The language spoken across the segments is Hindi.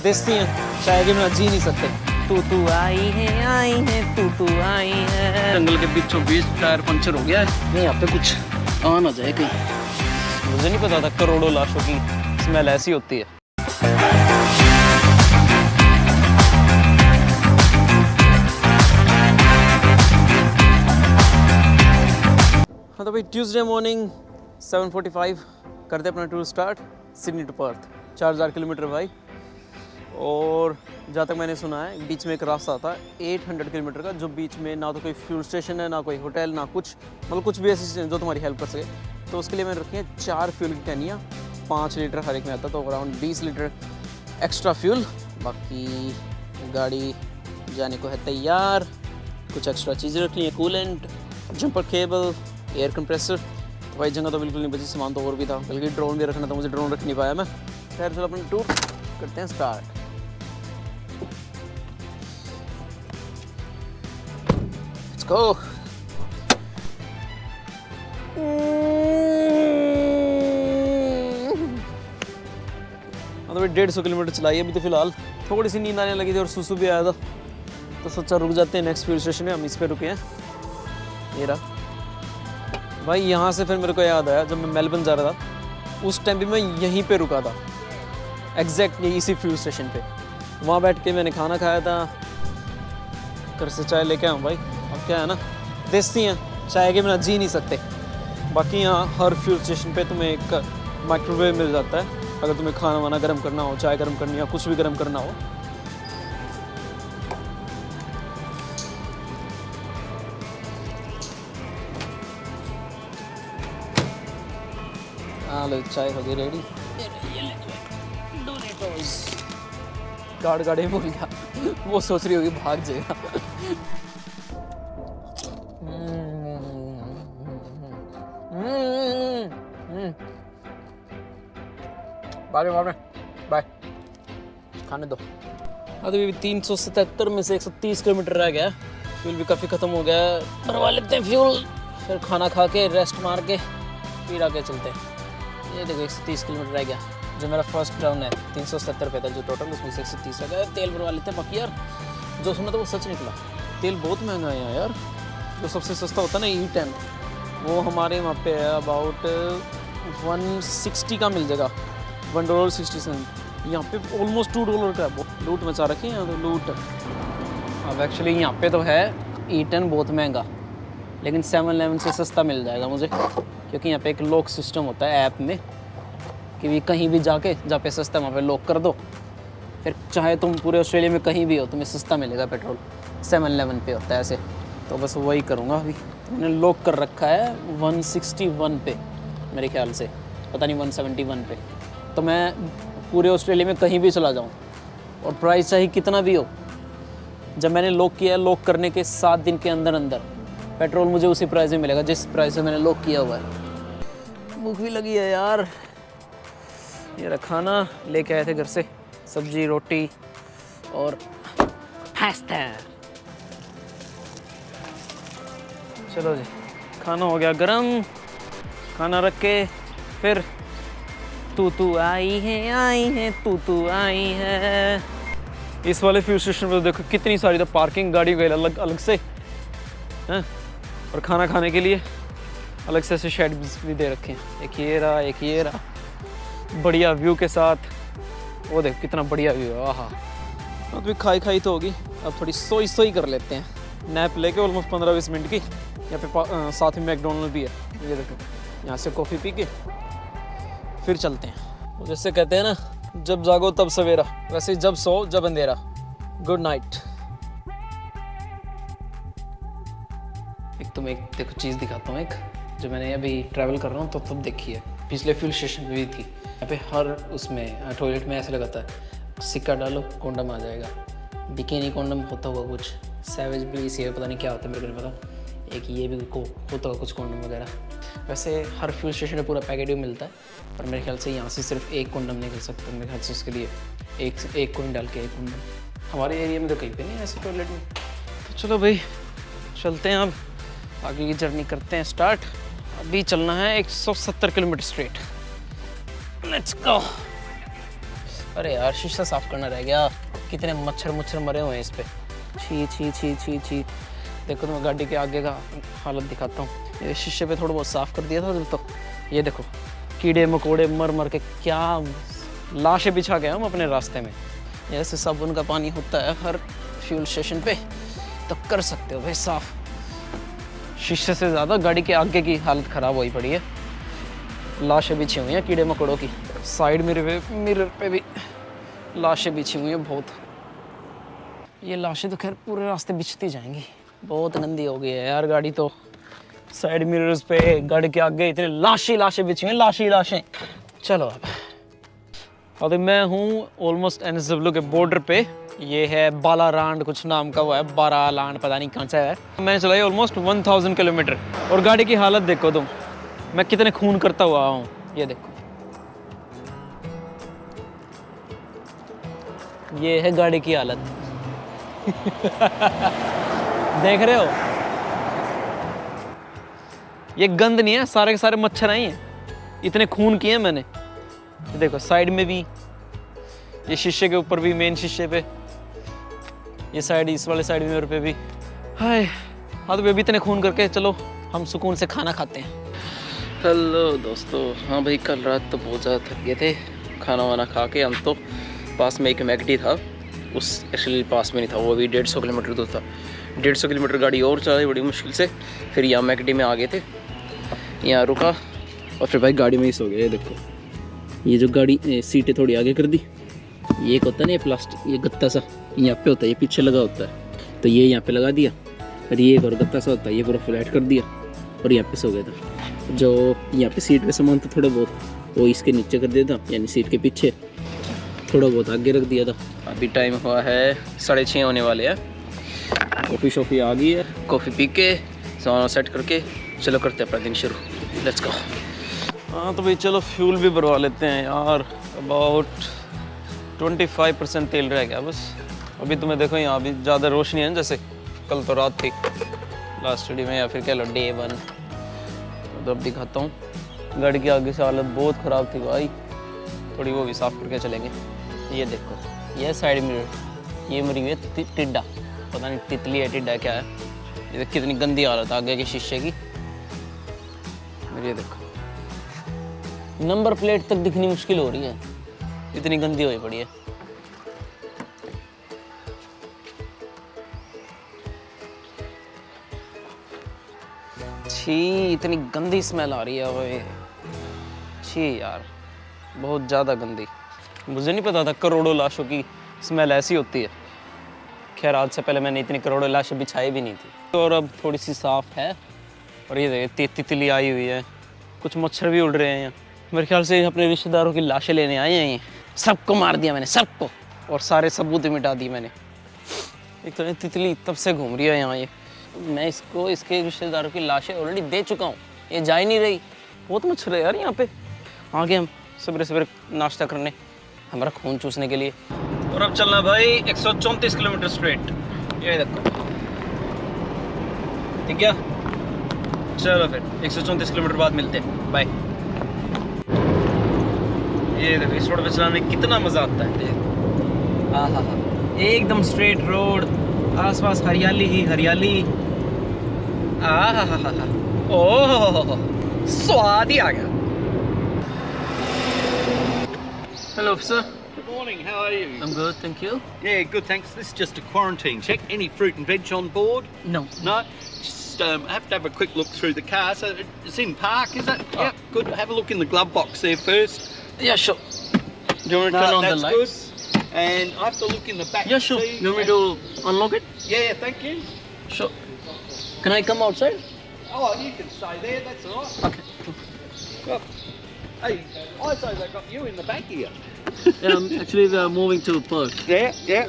देसी हैं, चाय के बिना जी नहीं सकते। तू आई है तू आई है। जंगल के बीचों बीच टायर पंचर हो गया है। यहाँ पे कुछ आ ना जाए कहीं। मुझे नहीं पता था करोड़ों लाशों की स्मेल ऐसी होती है। हाँ तो भाई ट्यूसडे मॉर्निंग 7:45 करते अपना tour start Sydney to Perth. 4000 kilometre भाई। और जहाँ तक मैंने सुना है बीच में एक रास्ता आता है 800 किलोमीटर का, जो बीच में ना तो कोई फ्यूल स्टेशन है, ना कोई होटल, ना कुछ, मतलब कुछ भी ऐसी चीज़ें जो तुम्हारी हेल्प कर सके। तो उसके लिए मैंने रखी है 4 फ्यूल की कैनियाँ, 5 लीटर हर एक में आता, तो अराउंड 20 लीटर एक्स्ट्रा फ्यूल। बाकी गाड़ी जाने को है तैयार। कुछ एक्स्ट्रा चीज़ें रखनी है, coolant, jumper cable, air compressor. तो भाई जगह तो बिल्कुल नहीं बची, सामान तो और भी था, बल्कि ड्रोन भी रखना था मुझे, ड्रोन रख नहीं पाया मैं। खैर चलो अपना टूर करते हैं स्टार्ट। Let's go. मतलब 150 किलोमीटर चलाई अभी तो फिलहाल। थोड़ी सी नींद आने लगी थी और सुसु भी आया था, तो सोचा रुक जाते हैं नेक्स्ट फ्यूल स्टेशन में। हम इस पे रुके हैं, ये रहा भाई। यहाँ से फिर मेरे को याद आया जब मैं मेलबर्न जा रहा था, उस टाइम भी मैं यहीं पे रुका था, एग्जैक्टली इसी फ्यूल स्टेशन पे। वहाँ बैठ के मैंने खाना खाया था, घर से चाय लेके आऊँ भाई। अब क्या है ना, देसी हैं, चाय के बिना जी नहीं सकते। बाकी यहाँ हर फ्यूल स्टेशन पे तुम्हें एक माइक्रोवेव मिल जाता है, अगर तुम्हें खाना वाना गर्म करना हो, चाय गर्म करनी हो, कुछ भी गर्म करना हो। लो चाय हो गई रेडी। गाड़ी भूल गया, वो सोच रही होगी भाग जाएगा। बाय खाने दो। अभी 377 में से 130 किलोमीटर रह गया। फ्यूल भी काफ़ी ख़त्म हो गया, भरवा लेते हैं फ्यूल, फिर खाना खा के रेस्ट मार के फिर आगे चलते हैं। ये देखो 130 किलोमीटर रह गया, जो मेरा फर्स्ट टाउन है। 370 पे था जो टोटल, उसमें से 130 रह गया। तेल भरवा लेते हैं। बाकी यार जो सुना था वो सच निकला, तेल बहुत महंगा है यहाँ यार। जो सबसे सस्ता होता है ना E10, वो हमारे वहाँ पे है अबाउट 160 का मिल जाएगा, $1.60। यहाँ पे ऑलमोस्ट $2 का है। लूट मचा रखे हैं यहाँ तो, लूट। अब एक्चुअली यहाँ पे तो है E10 बहुत महंगा, लेकिन 7-Eleven से सस्ता मिल जाएगा मुझे, क्योंकि यहाँ पे एक लॉक सिस्टम होता है ऐप में, कि भी कहीं भी जाके जहाँ पे सस्ता है वहाँ पे लॉक कर दो, फिर चाहे तुम पूरे ऑस्ट्रेलिया में कहीं भी हो तुम्हें सस्ता मिलेगा पेट्रोल। 7-Eleven पे होता है ऐसे, तो बस वही करूँगा अभी। मैंने लॉक कर रखा है 161 पे मेरे ख्याल से, पता नहीं 171 पे। तो मैं पूरे ऑस्ट्रेलिया में कहीं भी चला जाऊँ, और प्राइस चाहे कितना भी हो, जब मैंने लॉक किया है, लॉक करने के 7 दिन के अंदर अंदर पेट्रोल मुझे उसी प्राइस में मिलेगा जिस प्राइस में मैंने लॉक किया हुआ है। भूख भी लगी है यार। ये रहा खाना लेके आए थे घर से, सब्जी, रोटी और पास्ता। चलो जी, खाना हो गया गरम। खाना रख के फिर तू आई है तू आई है। इस वाले फ्यूल स्टेशन पर देखो कितनी सारी तो पार्किंग गाड़ी गई अलग अलग से हैं, और खाना खाने के लिए अलग से ऐसे शेड भी दे रखे हैं। एक ये रहा बढ़िया व्यू के साथ। वो देख कितना बढ़िया व्यू है। आहा, अब भी खाई तो होगी, अब थोड़ी सोई कर लेते हैं। नैप लेके ऑलमोस्ट 15-20 मिनट की। यहाँ पे साथ में मैकडोनल्ड भी है, ये देखो। यहाँ से कॉफ़ी पी के फिर चलते हैं। वो जैसे कहते हैं ना, जब जागो तब सवेरा, वैसे ही जब सो जब अंधेरा। Good night. एक देखो चीज़ दिखाता हूँ, एक जो मैंने अभी ट्रैवल कर रहा हूँ तो तब देखी है, पिछले फ्यूल स्टेशन पे भी थी। यहाँ पे हर उसमें टॉयलेट में ऐसे लगाता है, सिक्का डालो कॉन्डम आ जाएगा। बिकिनी कॉन्डम होता हुआ कुछ, सैवेज भी इसी है, पता नहीं क्या होता है, मेरे को नहीं पता। एक ये भी होता हुआ कुछ कॉन्डम वगैरह। वैसे हर फ्यूल स्टेशन में पूरा पैकेट भी मिलता है, पर मेरे ख्याल से यहाँ से सिर्फ एक कॉन्डम नहीं कर सकते। मेरे ख्याल से उसके लिए एक कॉइन डाल के एक कॉन्डम। हमारे एरिया में तो कहीं पे नहीं है ऐसे टॉयलेट में। तो चलो भाई चलते हैं, अब आगे की जर्नी करते हैं स्टार्ट। अभी चलना है 170 किलोमीटर स्ट्रेट। Let's go. अरे यार शीशा साफ करना रह गया। कितने मच्छर मरे हुए हैं इस पे। छी छी छी छी छी। देखो तो मैं गाड़ी के आगे का हालत दिखाता हूँ। ये शीशे पे थोड़ा बहुत साफ कर दिया था तो ये देखो कीड़े मकोड़े मर के क्या लाशें बिछा गए हम अपने रास्ते में। ऐसे साबुन का पानी होता है हर फ्यूल स्टेशन पे तो कर सकते हो भाई साफ। शीशे से ज़्यादा गाड़ी के आगे की हालत ख़राब हुई पड़ी है। लाशें बिछी हुई हैं कीड़े मकोड़ों की। साइड मिरर पे भी लाशें बिछी हुई हैं बहुत। ये लाशें तो खैर पूरे रास्ते बिछती जाएंगी। बहुत गंदी हो गई है यार गाड़ी तो। साइड मिरर्स पे गाड़ी के आगे इतने लाशें बिछी हुई हैं लाशें। चलो अब अभी मैं हूँ ऑलमोस्ट NSW के बॉर्डर पे। ये है बालारांड कुछ नाम का वो है, बारालांड पता नहीं कौन सा है। मैंने चलाई ऑलमोस्ट 1000 किलोमीटर और गाड़ी की हालत देखो तुम, मैं कितने खून करता हुआ हूँ। ये देखो ये है गाड़ी की हालत। देख रहे हो ये गंद नहीं है, सारे के सारे मच्छर आई हैं। इतने खून किए मैंने। देखो साइड में भी, ये शीशे के ऊपर भी, मेन शीशे पे, ये साइड इस वाले साइड मिरर पे भी। हाय हाँ तो अभी इतने खून करके चलो हम सुकून से खाना खाते हैं। हेलो दोस्तों, हाँ भाई कल रात तो बहुत ज़्यादा थक गए थे। खाना वाना खा के हम तो पास में एक मैकडी था, उस एक्चुअली पास में नहीं था, वो भी 150 किलोमीटर दूर था। 150 किलोमीटर गाड़ी और चलाई बड़ी मुश्किल से। फिर यहाँ मैकडी में आ गए थे, यहाँ रुका और फिर भाई गाड़ी में ही सो गए। देखो ये जो गाड़ी सीटें थोड़ी आगे कर दी। ये एक होता है ना ये प्लास्टिक, ये गत्ता सा यहाँ पे होता है, ये पीछे लगा होता है तो ये यहाँ पे लगा दिया। और ये एक और गत्ता सा होता है, ये पूरा फ्लैट कर दिया और यहाँ पे सो गया था। जो यहाँ पे सीट पे सामान था थोड़ा बहुत वो इसके नीचे कर दिया था, यानी सीट के पीछे थोड़ा बहुत आगे रख दिया था। अभी टाइम हुआ है 6:30 होने वाले हैं। कॉफ़ी शॉफ़ी आ गई है, कॉफ़ी पी के सामान सेट करके चलो करते हैं अपना दिन शुरू। Let's go. हाँ तो भाई चलो फ्यूल भी भरवा लेते हैं यार। अबाउट 25% तेल रह गया बस। अभी तुम्हें देखो यहाँ भी ज़्यादा रोशनी है जैसे कल तो रात थी लास्ट स्टडी में, या फिर कह लो डे 1। तो अब दिखाता हूँ गाड़ी की आगे से हालत बहुत ख़राब थी भाई, थोड़ी वो भी साफ़ करके चलेंगे। ये देखो ये साइड मिरर, ये मरी हुई है टिड्डा, पता नहीं तितली है टिड्डा क्या है। ये कितनी गंदी हालत आगे की शीशे की। ये देखो नंबर प्लेट तक दिखनी मुश्किल हो रही है, इतनी गंदी हुई पड़ी है। छी इतनी गंदी स्मेल आ रही है वो। छी यार बहुत ज़्यादा गंदी। मुझे नहीं पता था करोड़ों लाशों की स्मेल ऐसी होती है। खैर आज से पहले मैंने इतनी करोड़ों लाशें बिछाई भी नहीं थी। और अब थोड़ी सी साफ़ है। और ये देखिए तितली आई हुई है, कुछ मच्छर भी उड़ रहे हैं यहाँ। मेरे ख्याल से अपने रिश्तेदारों की लाशें लेने आए हैं। सबको मार दिया मैंने, सबको, और सारे सबूत मिटा दिए मैंने। एक तो तितली तब से घूम रही है यहाँ। ये मैं इसको इसके रिश्तेदारों की लाशें ऑलरेडी दे चुका हूँ, ये जा ही नहीं रही। बहुत मच्छर है यार यहाँ पे। आगे हम सवेरे सवेरे नाश्ता करने, हमारा खून चूसने के लिए। और अब चलना भाई 134 किलोमीटर स्ट्रेट। ये देखो ठीक है, चलो फिर 134 किलोमीटर बाद मिलते हैं, बाय। ये देखो इस रोड पे चलाने में कितना मज़ा आता है। हाँ हाँ हाँ, एकदम स्ट्रेट रोड, आसपास हरियाली ही हरियाली। हाँ हाँ हाँ हाँ, ओह स्वाद ही आ गया। Hello officer. Good morning, how are you? I'm good, thank you. Yeah, good, thanks. This is just a quarantine check. Any fruit and veg on board? No. No? Just have to have a quick look through the car. So it's in park, is it? Oh. Yep, good. Have a look in the glove box there first. Yeah, sure. Do you want me to turn on the that's lights? good. And I have to look in the back. Yeah, sure. seat. You want me to unlock it? Yeah, thank you. Sure. Can I come outside? Oh, you can stay there, that's all right. Okay. Well, hey, I say they got you in the back here. Actually, we are moving to Perth. Yeah, yeah.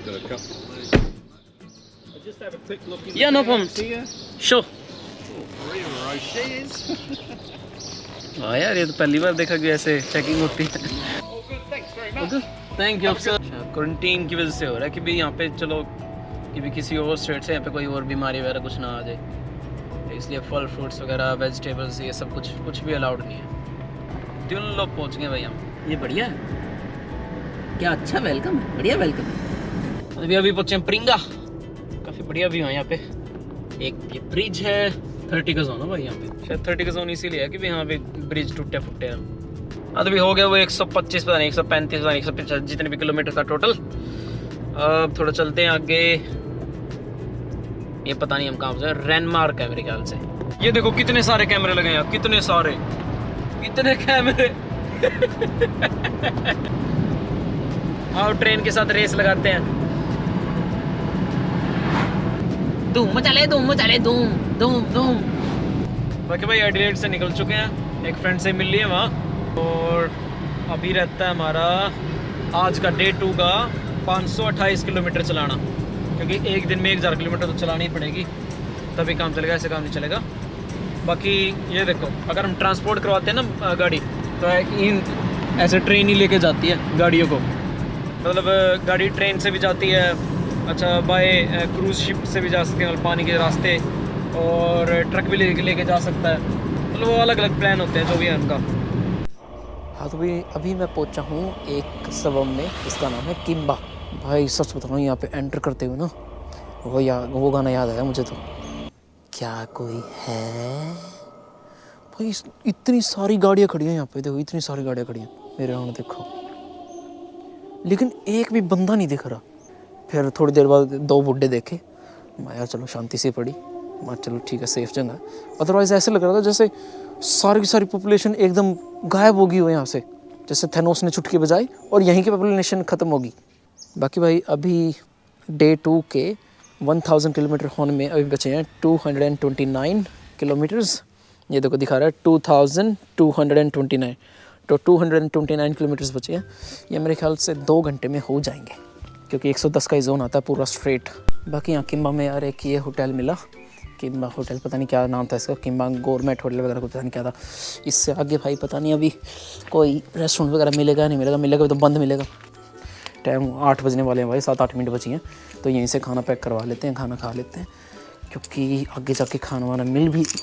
Got a couple. I'll just have a quick look in Yeah, the no bags problem. here. Sure. Maria Roche's. हाँ यार ये तो पहली बार देखा कि ऐसे चेकिंग होती है। All good, thanks very much. Thank you sir. Quarantine की वजह से हो रहा है कि भाई यहाँ पे चलो कि भी किसी और स्टेट से यहाँ पे कोई और बीमारी वगैरह कुछ ना आ जाए, तो इसलिए फल फ्रूट्स वगैरह वेजिटेबल्स ये सब कुछ भी अलाउड नहीं है। तीन लोग पहुँच गए भाई हम। ये बढ़िया है क्या, अच्छा वेलकम है, बढ़िया वेलकम है। अभी पहुंचे हैं प्रिंगा, काफ़ी बढ़िया व्यू है यहाँ पे। एक ये ब्रिज है, 30 का जोन है भाई यहाँ पे, शायद 30 का जोन इसीलिए है कि यहाँ पे ब्रिज टूटे फुटे हैं। हाँ तो भी हो गया वो 125 पता नहीं 135 पता नहीं 150 जितने भी किलोमीटर था टोटल। अब थोड़ा चलते हैं आगे, ये पता नहीं हम कहाँ से, रैनमार्क है मेरे ख्याल से। ये देखो कितने सारे कैमरे लगे हैं, कितने सारे, कितने कैमरे। आओ ट्रेन के साथ रेस लगाते हैं। धूम मचा ले, धूम मचा ले, धूम धूम धूम। बाकी भाई एडिलेड से निकल चुके हैं, एक फ्रेंड से मिल लिए वहाँ, और अभी रहता है हमारा आज का डे 2 का 528 किलोमीटर चलाना, क्योंकि एक दिन में 1000 किलोमीटर तो चलानी ही पड़ेगी, तभी काम चलेगा, ऐसे काम नहीं चलेगा। बाकी ये देखो अगर हम ट्रांसपोर्ट करवाते हैं ना गाड़ी, तो इन ऐसे ट्रेन ही लेके जाती है गाड़ियों को, मतलब गाड़ी ट्रेन से भी जाती है, अच्छा बाय क्रूज़ शिप से भी जा सकते हैं पानी के रास्ते, और ट्रक भी लेके जा सकता है, मतलब वो अलग अलग प्लान होते हैं जो भी है उनका। हाँ तो अभी मैं पहुंचा हूँ एक सबम में, इसका नाम है किम्बा। भाई सच बता रहा हूँ, यहाँ पे एंटर करते हुए ना वो गाना याद आया मुझे, तो क्या कोई है भाई, इतनी सारी गाड़ियाँ खड़ी हैं यहाँ पे, देखो इतनी सारी गाड़ियाँ खड़ी हैं मेरे यहाँ देखो, लेकिन एक भी बंदा नहीं दिख रहा। फिर थोड़ी देर बाद 2 बुड्ढे देखे, मैं यार चलो शांति से पड़ी, मैं चलो ठीक है सेफ जगह है। अदरवाइज ऐसे लग रहा था जैसे सारी की सारी पॉपुलेशन एकदम गायब होगी हो यहाँ से, जैसे थैनोस ने चुटकी बजाई और यहीं की पॉपुलेशन ख़त्म होगी। बाकी भाई अभी डे 2 के 1000 किलोमीटर होने में अभी बचे हैं 229 किलोमीटर्स। ये देखो दिखा रहा है 2229, तो 229 किलोमीटर्स बचे हैं। ये मेरे ख्याल से 2 घंटे में हो जाएंगे, क्योंकि 110 का ही जोन आता है पूरा स्ट्रेट। बाकी यहाँ किम्बा में यार एक ये होटल मिला, किम्बा होटल, पता नहीं क्या नाम था इसका, किम्बा गवर्नमेंट होटल वगैरह को पता नहीं क्या था। इससे आगे भाई पता नहीं अभी कोई रेस्टोरेंट वगैरह मिलेगा नहीं मिलेगा, मिलेगा तो बंद मिलेगा। टाइम 8 बजने वाले हैं भाई, 7-8 मिनट बची हैं, तो यहीं से खाना पैक करवा लेते हैं, खाना खा लेते हैं, क्योंकि आगे जाके खाना वाना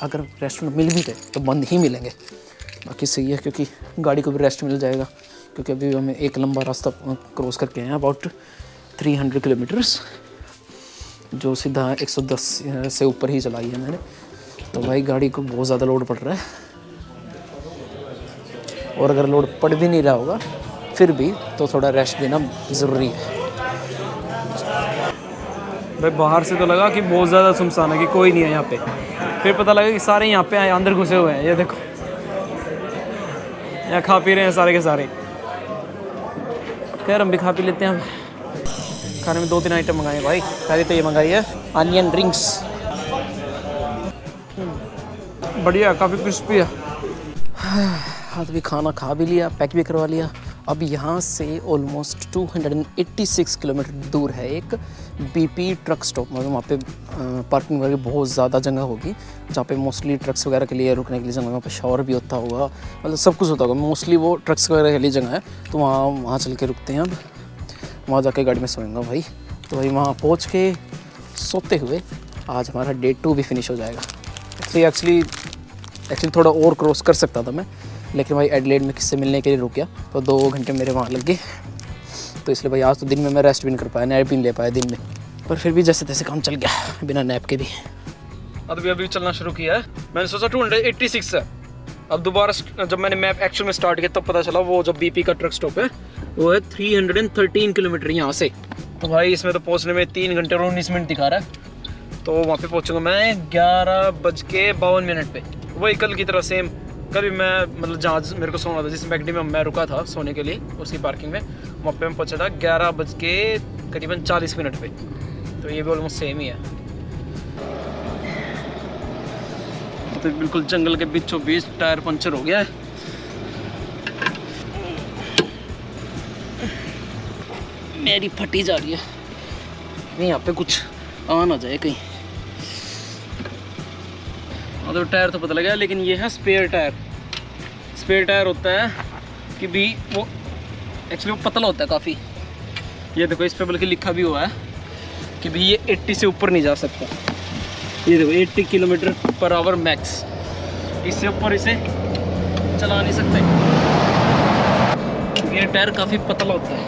अगर रेस्टोरेंट मिल भी गए तो बंद ही मिलेंगे। बाकी सही है, क्योंकि गाड़ी को भी रेस्ट मिल जाएगा, क्योंकि अभी हमें एक लंबा रास्ता क्रॉस करके आए हैं, अबाउट 300 किलोमीटर्स, जो सीधा 110 से ऊपर ही चलाई है मैंने। तो भाई गाड़ी को बहुत ज़्यादा लोड पड़ रहा है, और अगर लोड पड़ भी नहीं रहा होगा फिर भी तो थोड़ा रेस्ट देना ज़रूरी है। भाई बाहर से तो लगा कि बहुत ज़्यादा सुनसान है, कि कोई नहीं है यहाँ पे, फिर पता लगा कि सारे यहाँ पे अंदर घुसे हुए हैं। ये देखो यहाँ खा पी रहे हैं सारे के सारे। खैर हम भी खा पी लेते हैं। खाने में 2-3 आइटम मंगाए भाई। पहले तो ये मंगाई है अनियन रिंग्स, बढ़िया काफ़ी क्रिस्पी है। हाँ तो भी खाना खा भी लिया, पैक भी करवा लिया। अब यहाँ से ऑलमोस्ट 286 किलोमीटर दूर है एक BP ट्रक स्टॉप, मतलब वहाँ पे पार्किंग वगैरह बहुत ज़्यादा जगह होगी, जहाँ पे मोस्टली ट्रक्स वगैरह के लिए रुकने के लिए जगह, वहाँ पे शावर भी होता होगा, मतलब सब कुछ होता होगा, मोस्टली वो ट्रक्स वगैरह के लिए जगह है। तो वहाँ चल के रुकते हैं, अब वहाँ जाके गाड़ी में सोएंगे भाई। तो भाई वहाँ पहुँच के सोते हुए आज हमारा डे 2 भी फिनिश हो जाएगा। एक्चुअली थोड़ा और क्रॉस कर सकता था मैं, लेकिन भाई एडिलेड में किससे मिलने के लिए रुक गया, तो 2 घंटे मेरे वहाँ लग गए, तो इसलिए भाई आज तो दिन में मैं रेस्ट भी नहीं कर पाया, नैप भी नहीं ले पाया दिन में, पर फिर भी जैसे तैसे काम चल गया बिना नैप के भी। अभी चलना शुरू किया है। मैंने सोचा 286 है, अब दोबारा जब मैंने मैप एक्चुअल में स्टार्ट किया तब पता चला वो जो BP का ट्रक स्टॉप है वो है 313 किलोमीटर यहाँ से। तो भाई इसमें तो पहुँचने में 3 घंटे और 19 मिनट दिखा रहा है, तो वहाँ पे पहुँचूंगा मैं 11:52 पे। वही कल की तरह सेम, कल भी मैं मतलब जहाँ मेरे को सोना था, जिस मैकडी में मैं रुका था सोने के लिए उसकी पार्किंग में, वहाँ पे मैं पहुँचा था 11:40 पे। तो ये भी ऑलमोस्ट सेम ही है। तो बिल्कुल जंगल के बीचों बीच टायर पंचर हो गया है। मेरी फटी जा रही है, नहीं यहाँ पे कुछ आ ना जाए कहीं। मतलब टायर तो पता लगा, लेकिन ये है स्पेयर टायर। स्पेयर टायर होता है कि भी वो एक्चुअली वो पतला होता है काफ़ी। ये देखो इस पे बल्कि लिखा भी हुआ है कि भी ये 80 से ऊपर नहीं जा सकता। ये देखो 80 किलोमीटर/आवर मैक्स, इससे ऊपर इसे चला नहीं सकते। ये टायर काफ़ी पतला होता है।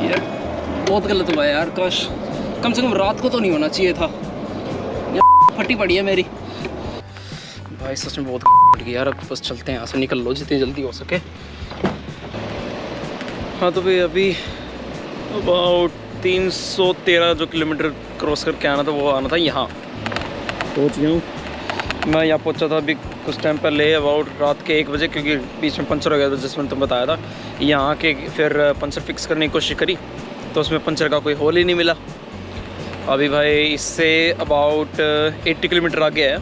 यार बहुत गलत हुआ यार, काश कम से कम रात को तो नहीं होना चाहिए था। यार फटी पड़ी है मेरी भाई, सच में बहुत फट गई यार। अब बस चलते हैं यहाँ से, निकल लो जितनी जल्दी हो सके। हाँ तो भाई अभी अबाउट 313 जो किलोमीटर क्रॉस करके आना था, वो आना था यहाँ। पहुँच गया हूँ मैं, यहाँ पहुँचा था अभी कुछ टाइम पहले, अबाउट रात के 1 बजे, क्योंकि बीच में पंचर हो गया था जिस मैंने तुम बताया था। यहाँ के फिर पंचर फिक्स करने की कोशिश करी तो उसमें पंचर का कोई होल ही नहीं मिला। अभी भाई इससे अबाउट 80 किलोमीटर आगे है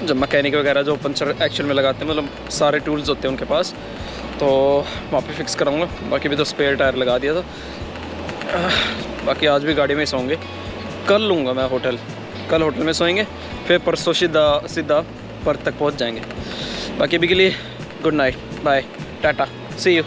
जब मैकेनिक वगैरह जो पंचर एक्चुअल में लगाते हैं, मतलब सारे टूल्स होते हैं उनके पास, तो वहाँ पे फिक्स कराऊंगा। बाकी भी तो स्पेयर टायर लगा दिया था। बाकी आज भी गाड़ी में सोएंगे, कल लूँगा मैं होटल, कल होटल में सोएंगे, फिर परसों सीधा पर्थ तक पहुँच जाएंगे। बाकी अभी के लिए good night, bye, tata, see you.